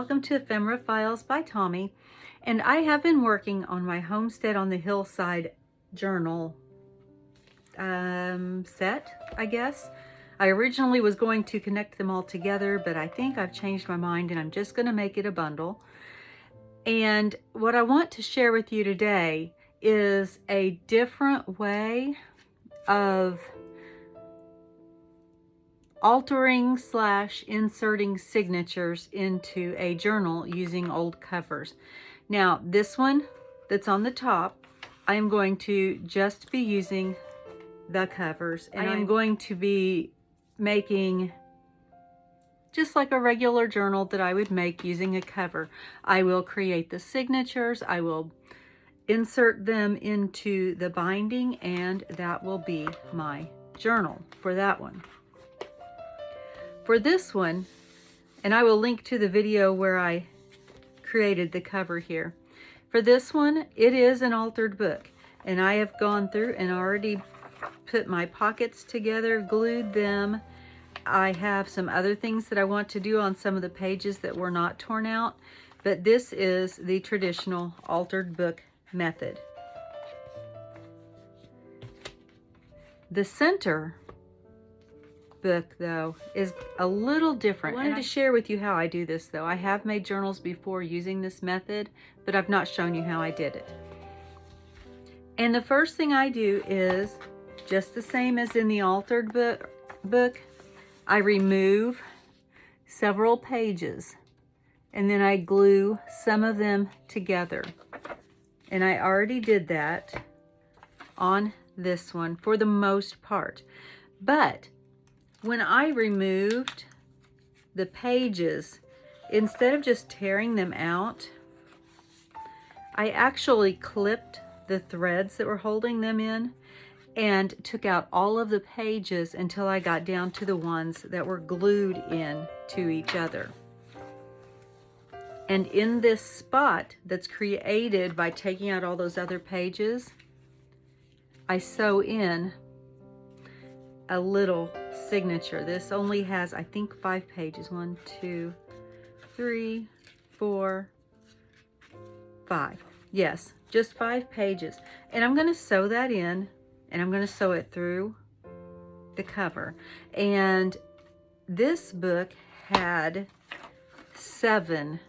welcome to Ephemera Files by Tommy. And I have been working on my Homestead on the Hillside journal set, I guess. I originally was going to connect them all together, but I think I've changed my mind and I'm just going to make it a bundle. And what I want to share with you today is a different way of altering / inserting signatures into a journal using old covers. Now, this one that's on the top, I am going to just be using the covers, and I'm going to be making just like a regular journal that I would make using a cover. I will create the signatures, I will insert them into the binding, and that will be my journal for that one. For this one, and I will link to the video where I created the cover here. For this one, it is an altered book, and I have gone through and already put my pockets together, glued them. I have some other things that I want to do on some of the pages that were not torn out, but this is the traditional altered book method. The center book, though, is a little different. I wanted to share with you how I do this, though. I have made journals before using this method, but I've not shown you how I did it. And the first thing I do is just the same as in the altered book. I remove several pages and then I glue some of them together. And I already did that on this one for the most part. But when I removed the pages, instead of just tearing them out, I actually clipped the threads that were holding them in and took out all of the pages until I got down to the ones that were glued in to each other. And in this spot that's created by taking out all those other pages, I sew in a little signature. This only has, I think, 5 pages. 1, 2, 3, 4, 5. Yes, just 5 pages. And I'm going to sew that in, and I'm going to sew it through the cover. And this book had 7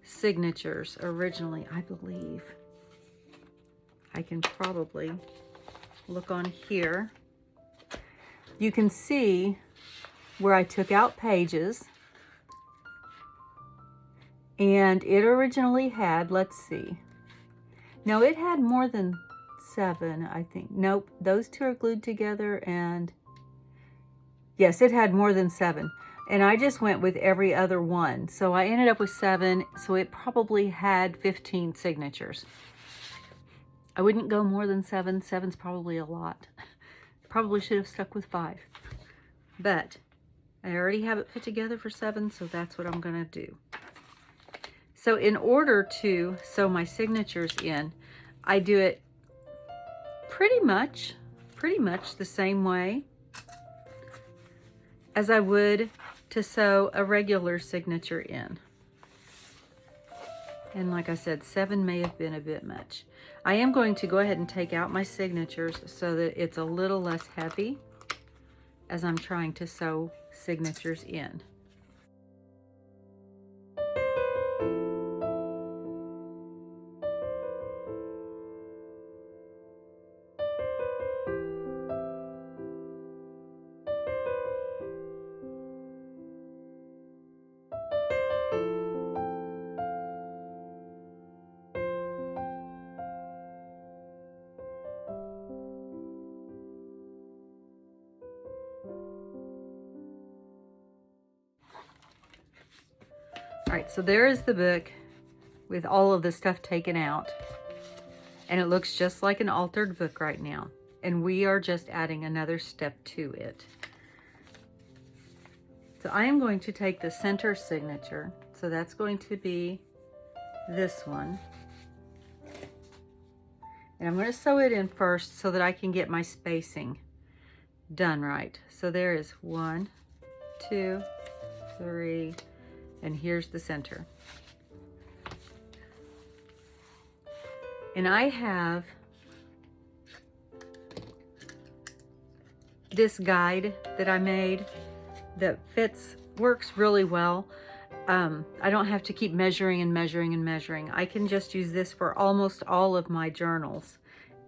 signatures originally, I believe. I can probably look on here. You can see where I took out pages, and it originally had, let's see, no, it had more than 7, I think. Nope, those 2 are glued together, and yes, it had more than 7. And I just went with every other one. So I ended up with 7, so it probably had 15 signatures. I wouldn't go more than 7. 7's probably a lot. Probably should have stuck with 5. But I already have it put together for 7, so that's what I'm gonna do. So in order to sew my signatures in, I do it pretty much the same way as I would to sew a regular signature in. And like I said, 7 may have been a bit much. I am going to go ahead and take out my signatures so that it's a little less heavy as I'm trying to sew signatures in. All right, so there is the book with all of the stuff taken out. And it looks just like an altered book right now. And we are just adding another step to it. So I am going to take the center signature. So that's going to be this one. And I'm going to sew it in first so that I can get my spacing done right. So there is 1, 2, 3, And here's the center. And I have this guide that I made that works really well. I don't have to keep measuring and measuring and measuring. I can just use this for almost all of my journals,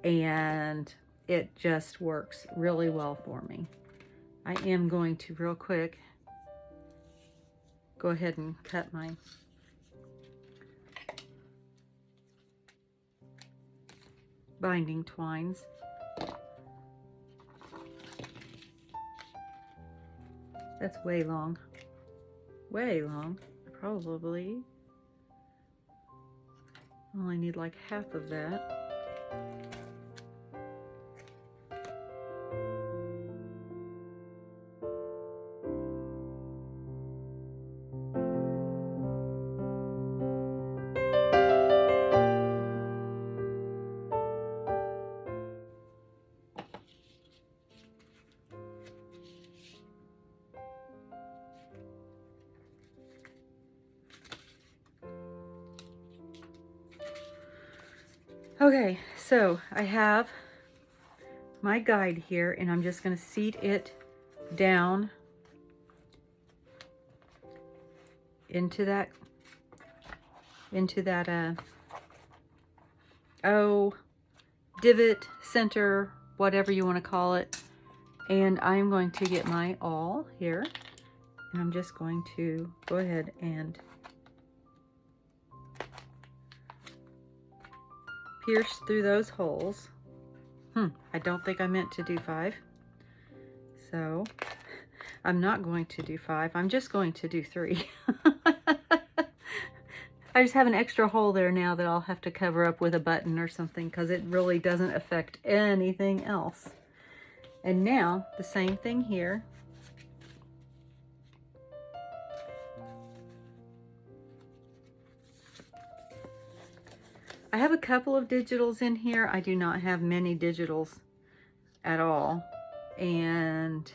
and it just works really well for me. I am going to real quick go ahead and cut my binding twines. That's way long. Way long. Probably only need like half of that. Okay, so I have my guide here, and I'm just going to seat it down into that divot, center, whatever you want to call it. And I'm going to get my awl here, and I'm just going to go ahead and pierce through those holes. I don't think I meant to do 5. So I'm not going to do 5. I'm just going to do 3. I just have an extra hole there now that I'll have to cover up with a button or something, because it really doesn't affect anything else. And now the same thing here. I have a couple of digitals in here. I do not have many digitals at all. And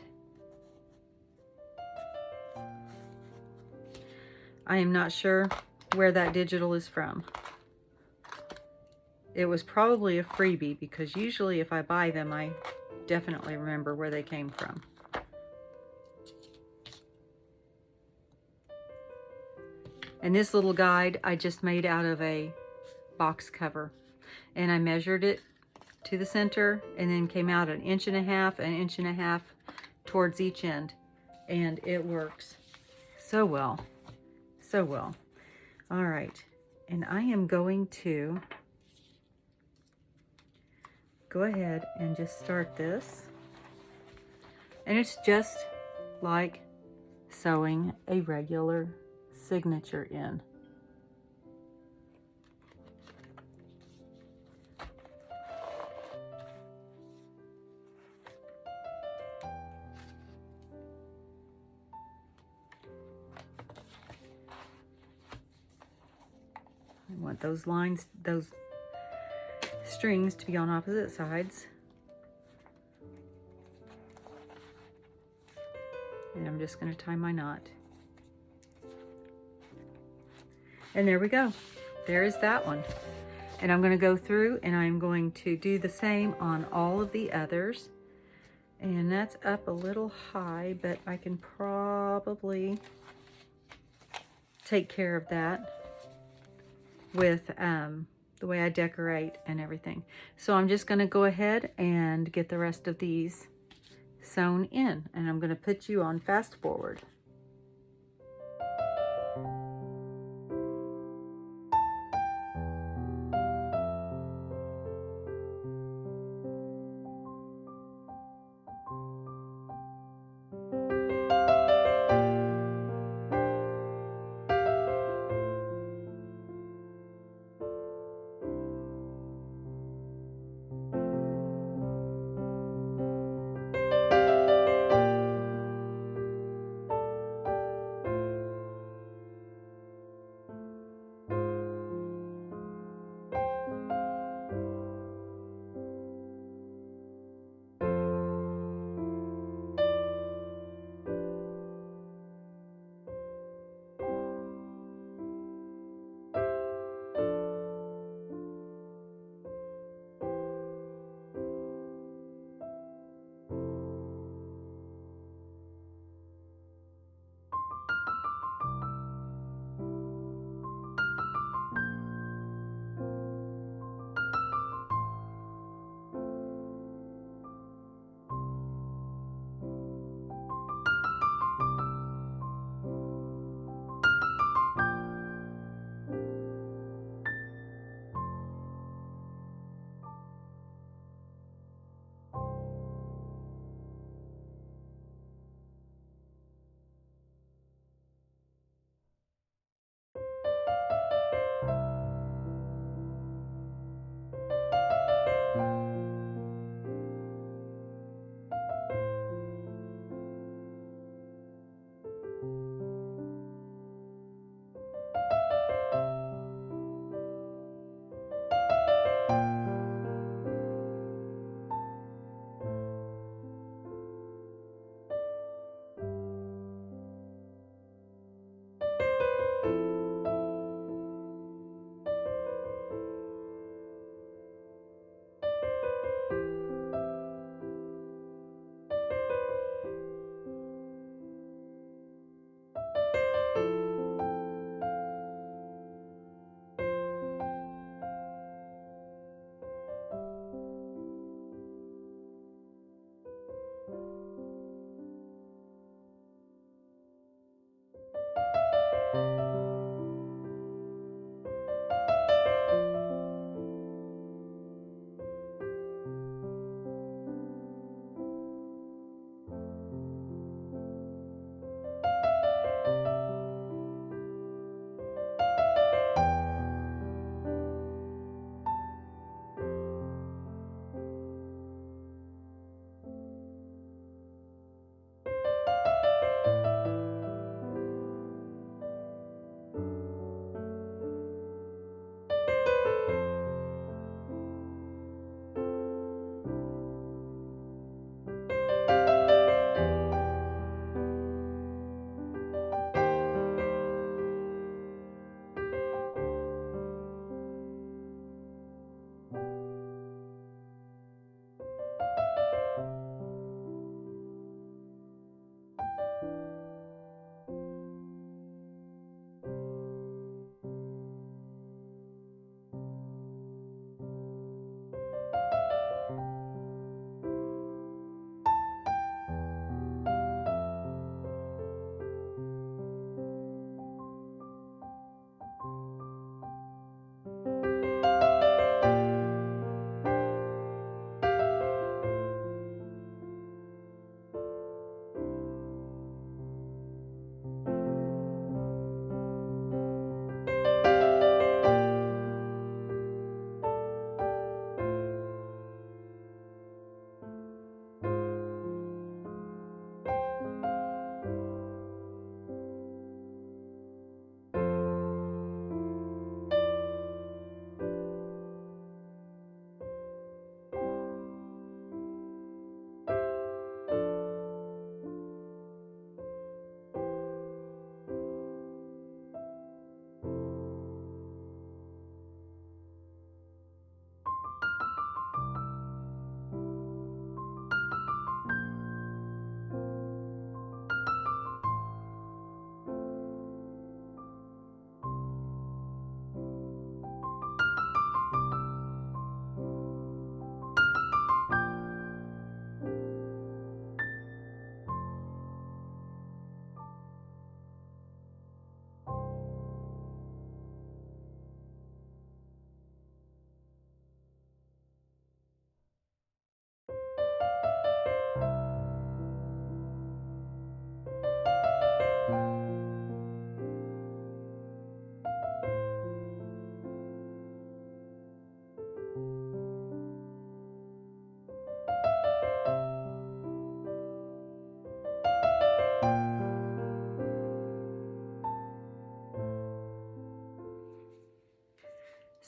I am not sure where that digital is from. It was probably a freebie, because usually if I buy them, I definitely remember where they came from. And this little guide I just made out of a box cover, and I measured it to the center and then came out 1.5 inches, 1.5 inches towards each end, and it works so well, so well. All right, and I am going to go ahead and just start this, and it's just like sewing a regular signature in. I want those lines, those strings to be on opposite sides. And I'm just going to tie my knot. And there we go. There is that one. And I'm going to go through and I'm going to do the same on all of the others. And that's up a little high, but I can probably take care of that with the way I decorate and everything. So I'm just going to go ahead and get the rest of these sewn in, and I'm going to put you on fast forward.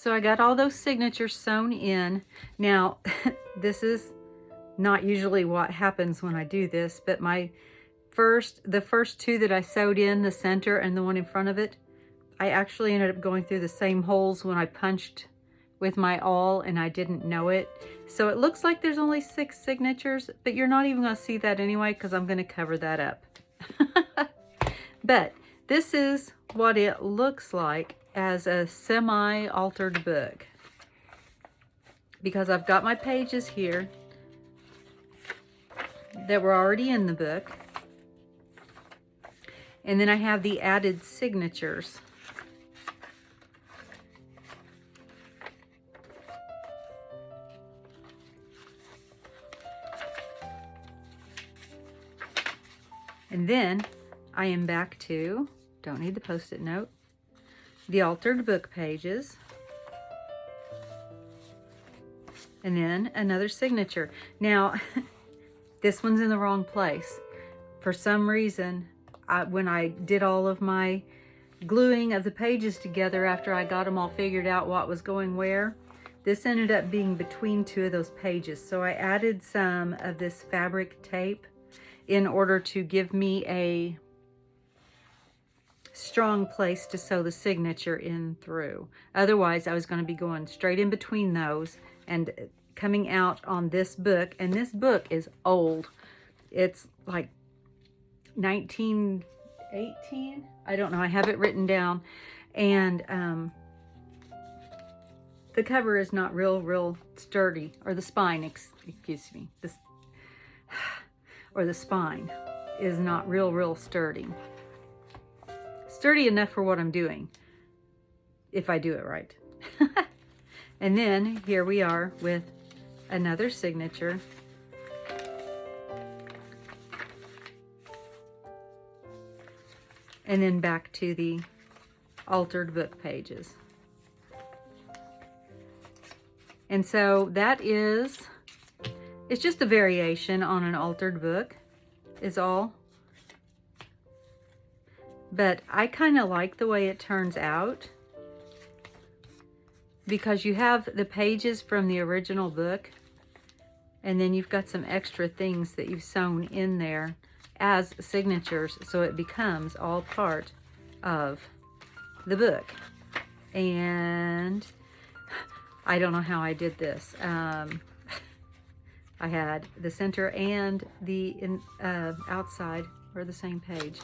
So I got all those signatures sewn in. Now, this is not usually what happens when I do this, but the first two that I sewed in, the center and the one in front of it, I actually ended up going through the same holes when I punched with my awl and I didn't know it. So it looks like there's only 6 signatures, but you're not even going to see that anyway because I'm going to cover that up. But this is what it looks like as a semi-altered book, because I've got my pages here that were already in the book, and then I have the added signatures. And then I am back to, don't need the post-it note, the altered book pages. And then another signature. Now, this one's in the wrong place. For some reason, when I did all of my gluing of the pages together after I got them all figured out what was going where, this ended up being between 2 of those pages. So I added some of this fabric tape in order to give me a strong place to sew the signature in through. Otherwise, I was going to be going straight in between those and coming out on this book. And this book is old. It's like 1918. I don't know. I have it written down. And the cover is not real sturdy. Or the spine, excuse me. Or the spine is not real sturdy. Sturdy enough for what I'm doing, if I do it right. And then here we are with another signature. And then back to the altered book pages. And so that is, it's just a variation on an altered book is all. But I kind of like the way it turns out, because you have the pages from the original book, and then you've got some extra things that you've sewn in there as signatures, so it becomes all part of the book. And I don't know how I did this. I had the center and the outside are the same page.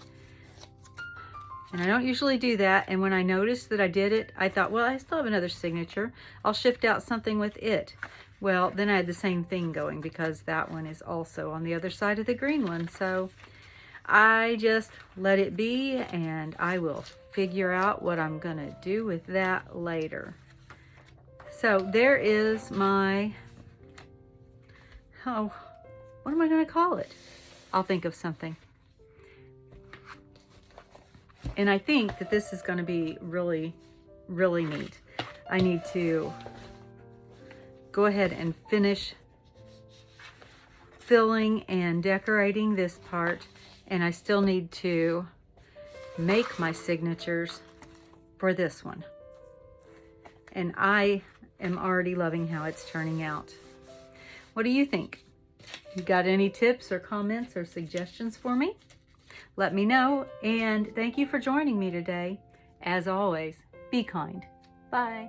And I don't usually do that. And when I noticed that I did it, I thought, well, I still have another signature. I'll shift out something with it. Well, then I had the same thing going, because that one is also on the other side of the green one. So I just let it be, and I will figure out what I'm going to do with that later. So there is my, oh, what am I going to call it? I'll think of something. And I think that this is going to be really neat. I need to go ahead and finish filling and decorating this part, and I still need to make my signatures for this one. And I am already loving how it's turning out. What do you think? You got any tips or comments or suggestions for me? Let me know, and thank you for joining me today. As always, be kind. Bye.